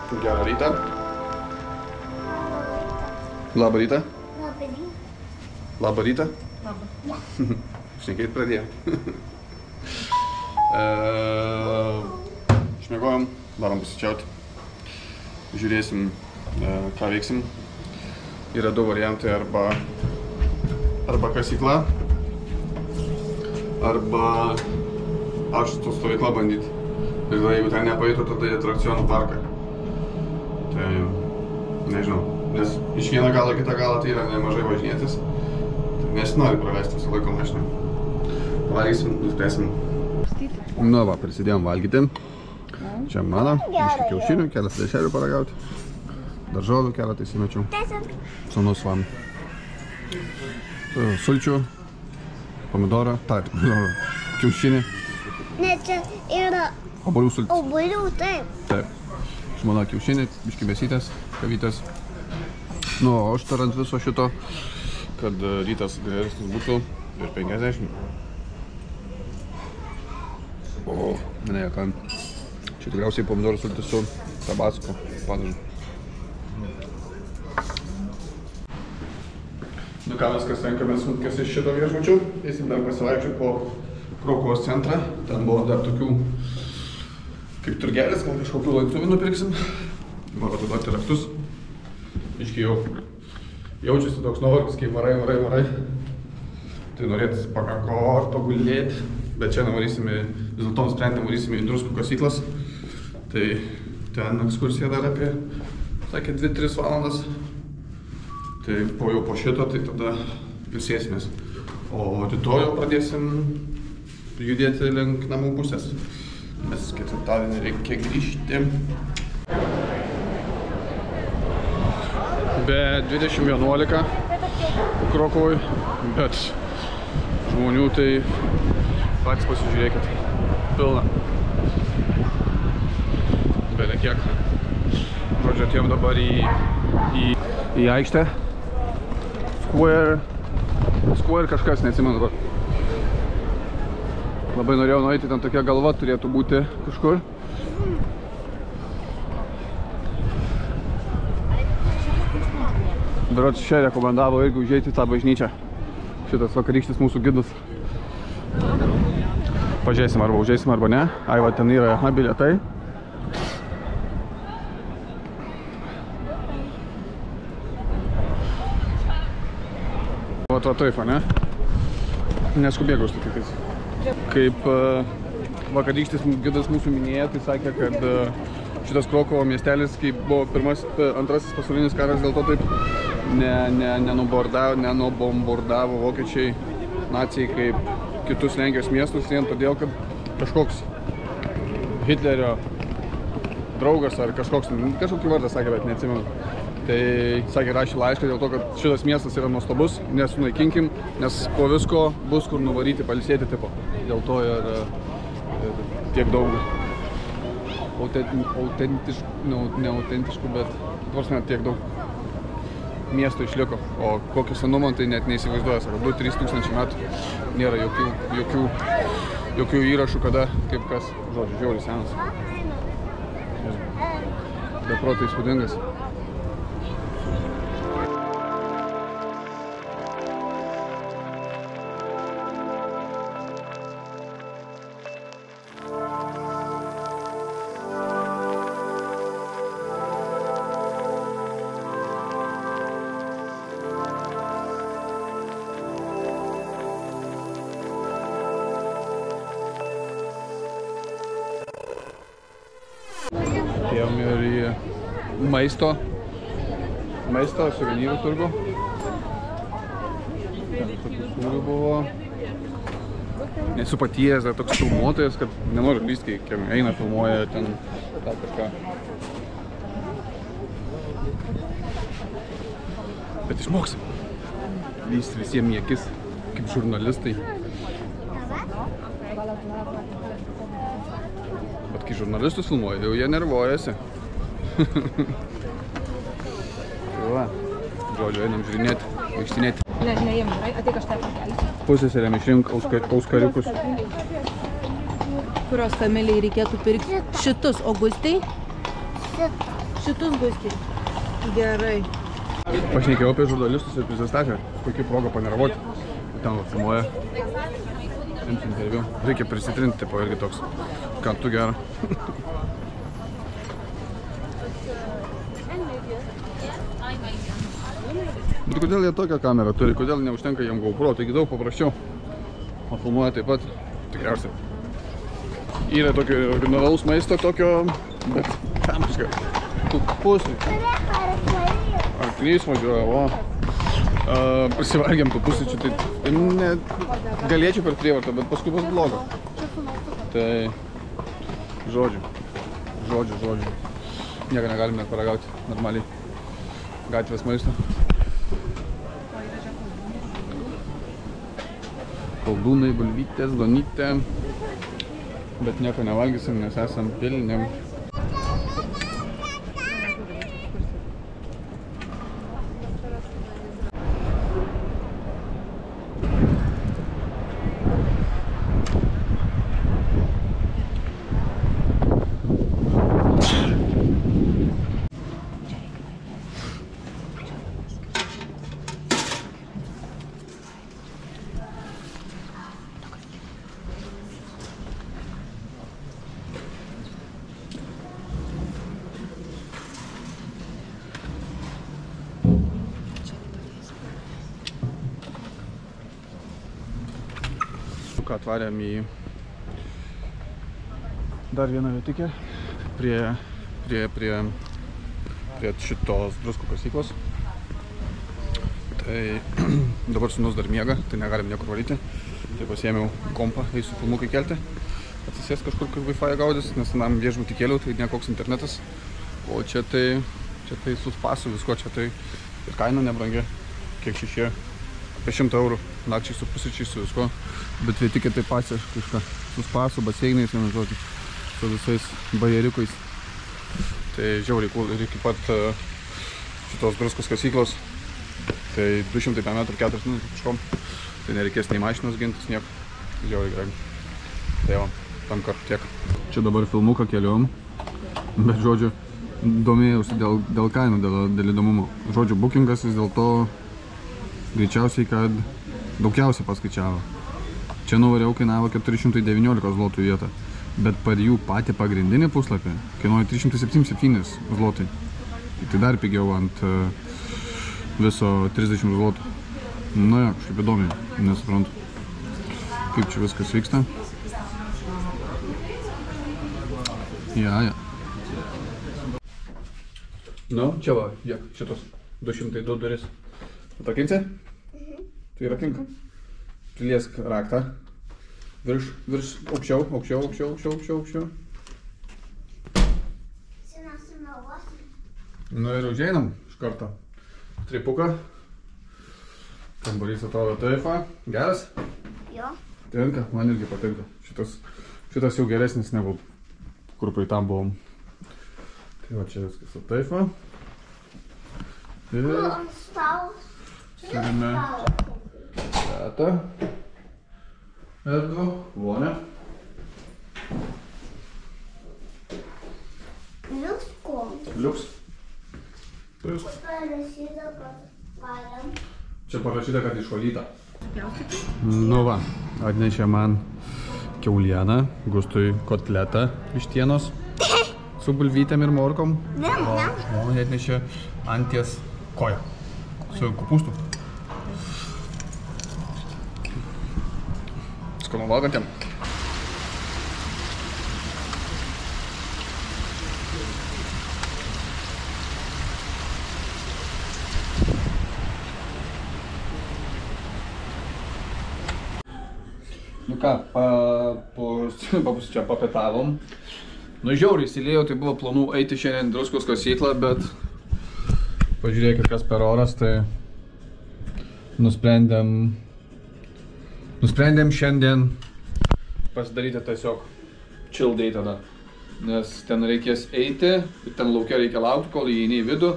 Gerą rytą. Labą rytą. Labą rytą. Šnekėt pradėjo. Išmiegojom, darom pasičiauti. Žiūrėsim, ką veiksim. Yra du variantai, arba kasykla, arba aš su stovykla bandyti. Ir tada, jeigu ten nepavyko, tada į atrakcionų parką. Tai nežinau, nes iš vieną galą kitą galą tai yra nemažai važinėtis. Tai nesinori praleisti visą laiko mašiną. Valgysim, nuspręsim. Nu va, prisidėjom valgyti. Čia mano, biškį kiaušinių, keletą dešrelių paragauti. Daržovių keletą įsimečiau. Sūnus van. Sulčių, pomidorą, kiaušinį. Ne, čia yra obuolių sultis. Obuolių, taip. Taip. Žmona kiaušinį, biškį mėsytės, kavytės. Nu, o aš tarant viso šito, kad rytas geresnis būtų ir 50. O, ne, ką. Čia tikriausiai pomidorų sultis su tabasco padažu. Nu ką, viskas renkamės smulkės iš šito viešbučių. Eisim dar pasivaikščioti po Krokuvos centrą. Ten buvo dar tokių kaip turgelis, gal kažkokių laiptuvių nupirksim. Noriu atiduoti raktus. Iški jau jaučiasi toks nuovargis, kai varai. Tai norėtųsi pakakot, pagulėti. Bet čia vis dėlto nusprendėm varysime į Druskų kasyklas. Tai ten ekskursija dar apie, sakė, 2-3 valandas. Tai jau po šito, tai tada ilsėsimės. O rytoj jau pradėsim judėti link namų pusės. Nes ketvirtadienį reikia grįžti. Be 20:11 Krokuvoj, bet žmonių tai patys pasižiūrėkit. Pilna. Bele kiek. Žodžiu, atėjom dabar į aikštę. Square kažkas, neatsimenu dabar. Labai norėjau nueiti, ten tokia galva turėtų būti kažkur. Berods čia rekomendavo irgi užeiti tą bažnyčią. Šitas vakarykštis mūsų gidas. Pažiūrėsim, arba užeisim, arba ne. Ai, va, ten yra bilietai. Va, taip, ne? Neskubėgu aš tokiais. Kaip vakarykštis gidas mūsų minėjo, tai sakė, kad šitas Krokuvo miestelis, kai buvo antrasis pasaulinis karas, dėl to taip nenubombardavo vokiečiai, nacijai kaip kitus Lenkijos miestus, vien todėl, kad kažkoks Hitlerio draugas ar kažkokį vardą sakė, bet neatsimenu. Tai sakė, rašė laišką dėl to, kad šitas miestas yra nuostabus, nesunaikinkim, nes po visko bus kur nuvaryti, pailsėti tipo. Dėl to ir tiek daug neautentiškų, bet tvarsime tiek daug miesto išliko. O kokį senumą tai net neįsivaizduoja, sako, 2-3 tūkstančiai metų nėra jokių įrašų, kada, kaip kas, žodžiu, žiauriai senas. Beprotai įspūdingas. Atėjom ir į maisto suvenyrų turgų. Ten tokių sūrių buvo. Nesu patyręs, dar toks filmuotojas, kad nenoriu lysti, kai eina, filmuoja ten tą kažką. Bet išmoksim. Lysti visiems į akis, kaip žurnalistai. Bet kai žurnalistus filmuoja, jau jie nervuojasi. Va, žodžiu, einam žiūrinėti, vaikštinėti. Neėmė, ateik aš tą pakelsiu. Pusseserėm išrink auskariukus. Kurios familijai reikėtų pirkti? Šitus, Augustai? Šitus guskit. Gerai. Pašnekėjau apie žurnalistus ir prisistatė. Puikiai proga panervuoti. Ten filmuoja. Imti interviu. Reikia prisitrinti, tipo, irgi toks. Ką tu gerą. Bet kodėl jie tokią kamerą turi? Kodėl neužtenka jiem GoPro? Taigi daug paprasčiau. O filmuoja taip pat. Tikriausiai. Yra tokio originalaus maisto tokio, bet tam kažką. Tu pusryčių. Arklys važiuoja, o. Prisivalgėm tų pusryčių, tai ne, galėčiau per prievartą, bet paskui bus blogo. Tai žodžiu. Nieko negalim net paragauti normaliai gatvės maisto. Koldūnai, bulvytės, duonytė. Bet nieko nevalgysim, nes esam pilni. Atvarėm į dar vieną vietikę prie šitos druskų kasyklos. Tai dabar sūnus dar miega, tai negalim niekur varyti. Tai pasiėmiau kompą, eisiu filmukai kelti. Atsisės kažkur, kur Wi-Fi gaudys, nes tenam viešbutį kėliau, tai nekoks internetas. O čia tai su spasu visko, čia tai ir kaina nebrangi. Kiek išėjo? Apie 100 eurų. Nakčiai su pusryčiais, su visko. Bet vietikė taip pat kažką su spasu, baseinais, vienu žodžiu, su visais bajerikais. Tai žiauriai cool ir iki pat šitos druskos kasyklos. Tai 200 metrų 4 minutės kažkom. Tai nereikės nei mašinos gintis, nieko. Žiauriai gerai. Tai jau, tam kartu tiek. Čia dabar filmuką keliuom. Bet žodžiu, domėjausi dėl kainų, dėl įdomumo. Žodžiu, bookingas vis dėlto greičiausiai, kad daugiausiai paskaičiavo. Čia nuvariau kainavo 419 zlotų vietą, bet per jų patį pagrindinį puslapį kainuoja 377 zlotai. Tai dar pigiau ant viso 30 zlotų. Na jo, kažkaip įdomiai, nesuprantu, kaip čia viskas vyksta. Ja. Nu, čia va, šitos 202 duris. Atrakinsi? Tai rakink. Priliesk raktą. Virš, aukščiau. Nu ir užeinam iš karto. Tripuką. Kambarys atrodo taip. Geras? Jo. Tinka, man irgi patinka. Šitas jau geresnis negu kur praeitam buvom. Tai va čia viskas taip. Ir turime letą. Erdvų, vonę. Liuks. Čia parašyta, kad išvalyta. Nu va, atnešė man kiaulieną, Gustui kotletą vištienos su bulvytėm ir morkom. O atnešė anties koją su kopūstu. Skanu valgantiem. Nu ką, čia papietavom. Nu žiauriai įsilėjau, tai buvo planų eiti šiandien druskos kasyklą, bet pažiūrėkit, kas per oras, tai nusprendėm šiandien pasidaryti tiesiog chill day tada. Nes ten reikės eiti, ten laukia reikia laukti, kol įeini į vidų,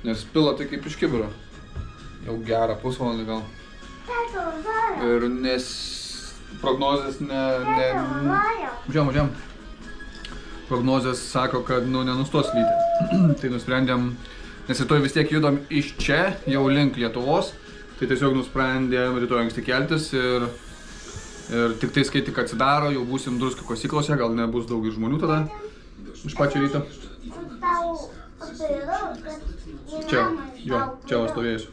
nes pila tai kaip iš kibiro. Jau gerą pusvalandį gal. Ir nes prognozės Važiuojam. prognozės sako, kad nenustos lyti. Tai nusprendėm, nes rytoj vis tiek judam iš čia, jau link Lietuvos, tai tiesiog nusprendėm rytoj anksti keltis ir tik tai, kai tik atsidaro, jau būsim Druskio kasyklose, gal nebus daug ir žmonių tada iš pačio ryto. Čia va stovėsiu.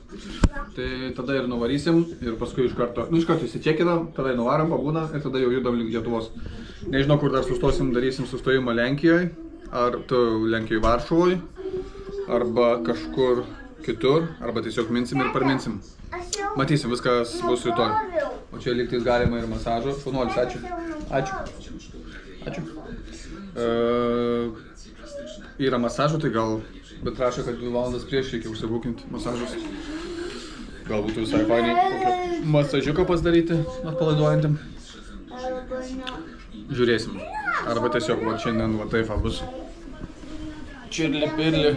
Tai tada ir nuvarysim ir paskui iš karto įsičekinam, tada nuvaram, pabūna ir tada jau judam link Lietuvos. Nežinau, kur dar sustosim, darysim sustojimą Lenkijoje, ar Lenkijoje Varšuvoje, arba kažkur kitur, arba tiesiog minsim ir parminsim. Matysim, viskas bus rytoj. O čia lygtais galima ir masažo. Šaunuolis, ačiū. Yra masažo, tai gal, bet rašo, kad 2 valandas prieš reikia užsibūkinti masažus. Gal būtų visai fainiai kokio masažiuką pasidaryti, atpalaiduojantį. Žiūrėsim. Arba tiesiog va šiandien va taip bus. Čirli, pirli.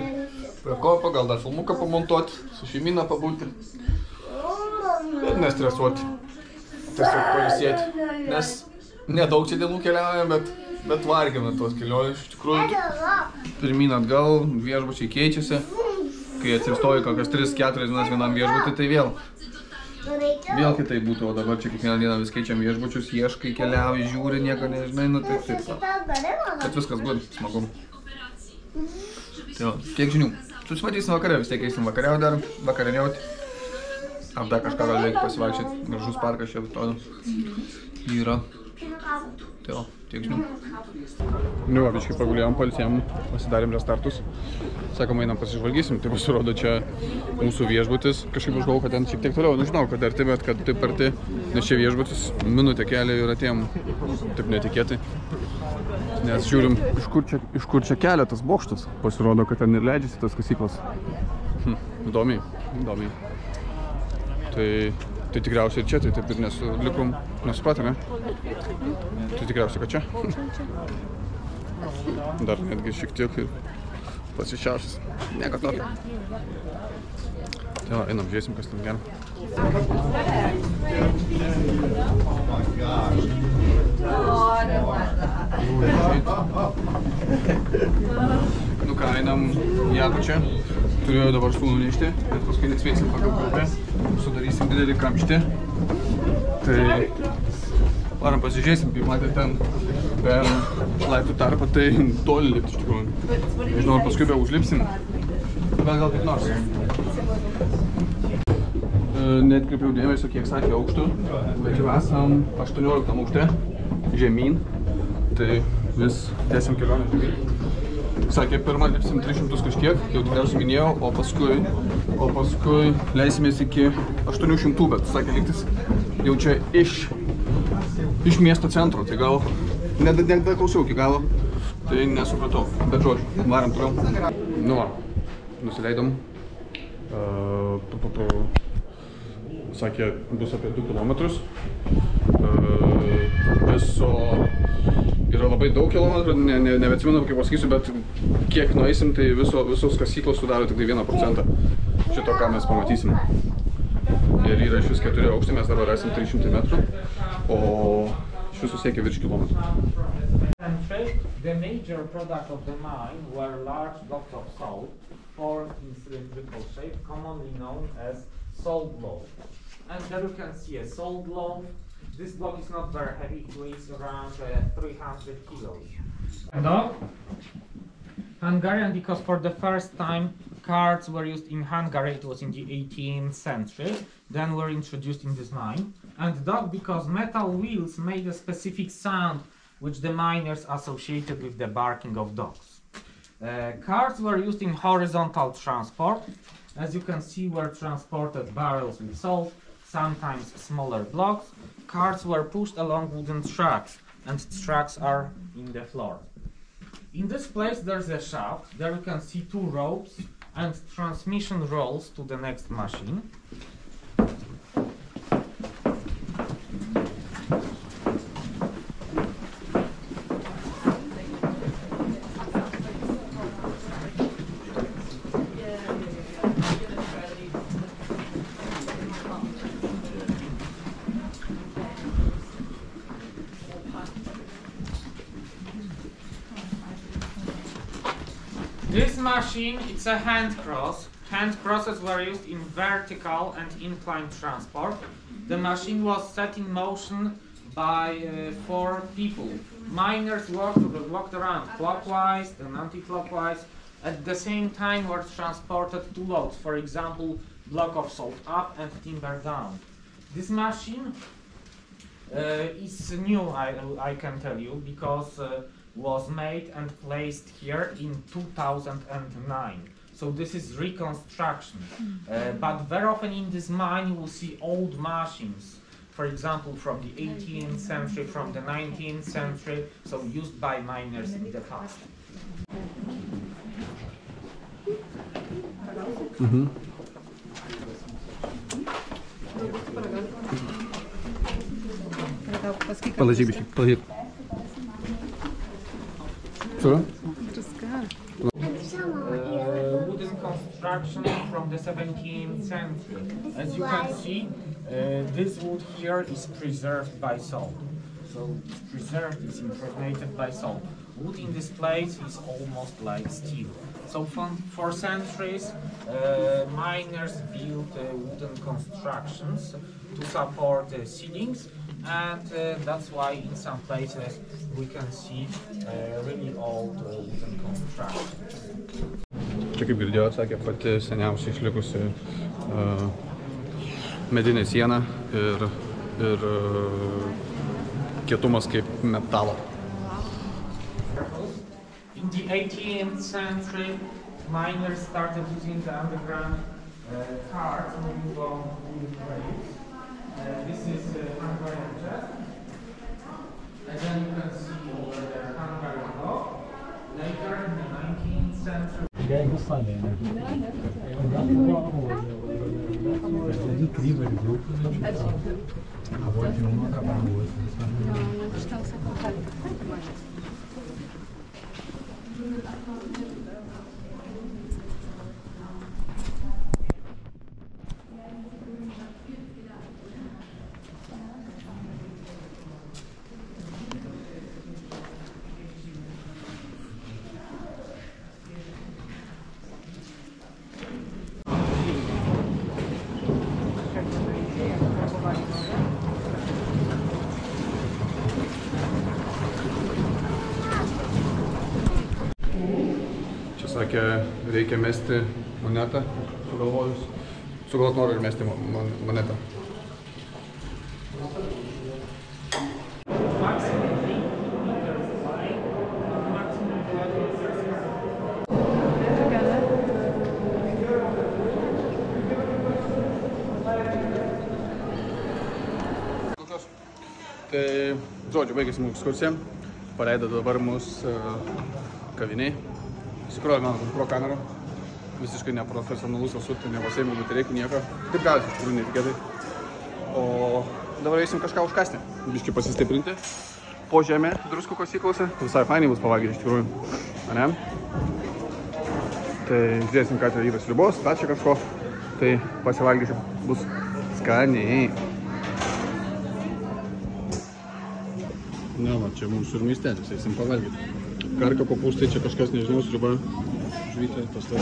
Prie kopo, gal dar filmuką pamontuoti, su šeimyna pabūti. Ir nestresuoti. Tiesiog pailsėti. Nes nedaug čia dienų keliaujame, bet vargina tos kelionės. Iš tikrųjų, pirmyn atgal, viešbučiai keičiasi. Kai atsistoji kokias 3-4 dienas vienam viešbutį, tai vėl kitaip būtų, o dabar čia kiekvieną dieną vis keičiam viešbučius, ieškai, keliauji, žiūri, nieko nežinai, nu taip. Bet viskas good, smagu. Tai va, tiek žinių. Susimatysim vakare, vis tiek eisim vakariauti dar, vakarieniauti. Ar dar kažką gal reikia pasivaikščioti, gražus parkas čia atrodo yra. Tai va, tiek žinių. Nu, biškai pagulėjom, pailsėjom, pasidarėm restartus. Sakom, einam pasižvalgysim, tai pasirodo čia mūsų viešbutis. Kažkaip aš galvoju, kad ten šiek tiek toliau, nežinau, kad arti, bet kad taip arti, nes čia viešbutis, minutę kelio ir atėjom taip netikėtai. Nes žiūrim, iš kur čia kelia tas bokštas. Pasirodo, kad ten ir leidžiasi tas kasyklas. Įdomiai. Tai tikriausiai ir čia, tai taip ir nesupratome. Tai tikriausiai, kad čia. Dar netgi šiek tiek ir pasišiaušęs. Nieko tokio. Tai va, einam, žiūrėsim, kas ten gera. Nu ką, einam į apačią. Turėjau dabar sūnų nešti, bet paskui nespėsim pagal grupę. Sudarysim didelį kamštį. Tai varam pasižiūrėsim, kaip matėte ten per laiptų tarpą, tai toli lipti iš tikrųjų. Nežinau, ar paskui be užlipsim, bet gal kaip nors. Neatkreipiau dėmesio, kiek sakė aukštų, bet jau esam 18 aukšte žemyn, tai vis tęsim kelionę žemyn. Sakė, pirmą lipsim 300 kažkiek, jau tikriausiai minėjau, o paskui leisimės iki 800, bet sakė, lygtis jau čia iš miesto centro, tai gal nedaklausiau iki galo, tai nesupratau, bet žodžiu, varam toliau. Nu va, nusileidom, sakė, bus apie 2 kilometrus, viso yra labai daug kilometrų, nebeatsimenu, kaip pasakysiu, bet kiek nueisim, tai visos kasyklos sudaro tik 1% šito, ką mes pamatysim. Ir yra iš vis 4 aukštai, mes dabar esam 300 metrų, o iš viso siekia virš kilometrų. The major product of the mine were large blocks of salt, formed in cylindrical shape, commonly known as salt loaf. And there you can see a salt loaf. This block is not very heavy, it weighs around 300 kilos. No? Hungarian, because for the first time carts were used in Hungary, it was in the 18th century, then were introduced in this mine. And dog, because metal wheels made a specific sound which the miners associated with the barking of dogs. Carts were used in horizontal transport. As you can see, were transported barrels with salt, sometimes smaller blocks. Carts were pushed along wooden tracks, and tracks are in the floor. In this place there's a shaft. There you can see 2 ropes and transmission rolls to the next machine. This machine, it's a hand cross. Hand crosses were used in vertical and inclined transport. The machine was set in motion by 4 people. Miners walked around clockwise and anti-clockwise. At the same time were transported 2 loads, for example, block of salt up and timber down. This machine is new, I can tell you, because was made and placed here in 2009. So this is reconstruction. But very often in this mine you will see old machines. For example, from the 18th century, from the 19th century, so used by miners in the past. Palaikyk biškį, palaikyk. Sure? Wooden construction from the 17th century. As you can see, this wood here is preserved by salt. So it's preserved, it's impregnated by salt. Wood in this place is almost like steel. So for centuries, miners built wooden constructions to support ceilings, and that's why in some places we can see really old wooden constructions. Čia kaip girdėjot, sakė, pati seniausiai išlikusi medinė siena ir kietumas kaip metalo. In the 18th century, miners started using the underground carts moving along wooden rails. This is Hungarian chest, and then you can see over there Hungarian block. Later in the 19th century. Sakė, reikia mesti monetą, sugalvot noriu ir mesti monetą. Tai, žodžiu, baigėsi mūsų ekskursija, paleido dabar mūsų kaviniai. Įsikrovė mano pro kamerą, visiškai neprofesionalus esu, tai nepasėmiau baterijų, nieko. Taip gali, iš tikrųjų netikėtai. O dabar eisim kažką užkasti, biškį pasistiprinti. Po žemė druskų kasyklose, visai fainai bus pavalgyti iš tikrųjų. Ane? Tai žiūrėsim, ką čia yra sriubos, tačia kažko, tai pasivalgysim, bus skaniai. Na va, čia mūsų ir miestelis, eisim pavalgyti. Karka, kopūstai, čia kažkas, nežinau, sriuba, žvytė, tas tas.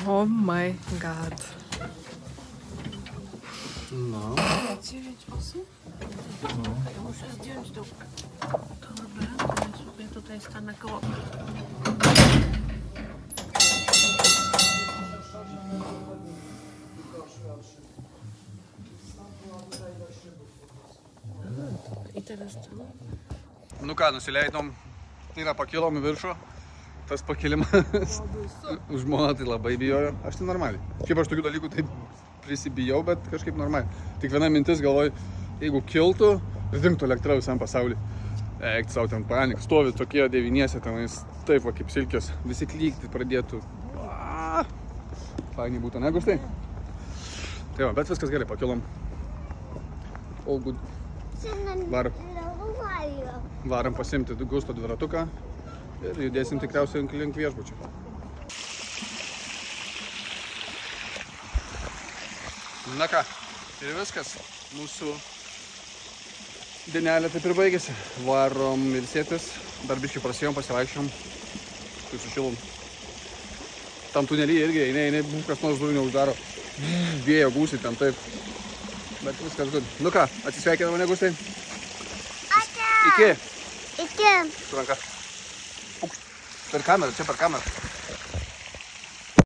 Oh my god. No. 9 osób? No. Ja muszę zdjąć to. Dobra, to ja sobie tutaj stanę koło. I teraz co? Nu ką, nusileidom, tai yra pakilom į viršų, tas pakilimas, žmona tai labai bijojo, aš tai normaliai. Šiaip aš tokių dalykų taip prisibijau, bet kažkaip normaliai. Tik viena mintis galvoju, jeigu kiltų, dingtų elektra visam pasauliu. Eikti savo ten panik, stovi tokie devyniese tenais, taip va kaip silkės, visi klykti pradėtų. Fainiai būtų, ne Gustai? Tai va, bet viskas gerai, pakilom. All good. Varam pasimti Gusto dviratuką ir judėsim tikriausiai link viešbučio. Na ką, ir viskas. Mūsų dienelė taip ir baigėsi. Varom ilsėtis, dar biškai prasėjom, pasivaikščiom, kai sušilom. Tam tunelyje irgi eini, kas nors durų neuždaro. Vėjo gūsiai ten taip. Bet viskas good. Nu ką, atsisveikinam mane gūsiai. Ačiū. Iki. Iki. Su ranka. Pukšt. Per kamerą, čia per kamerą.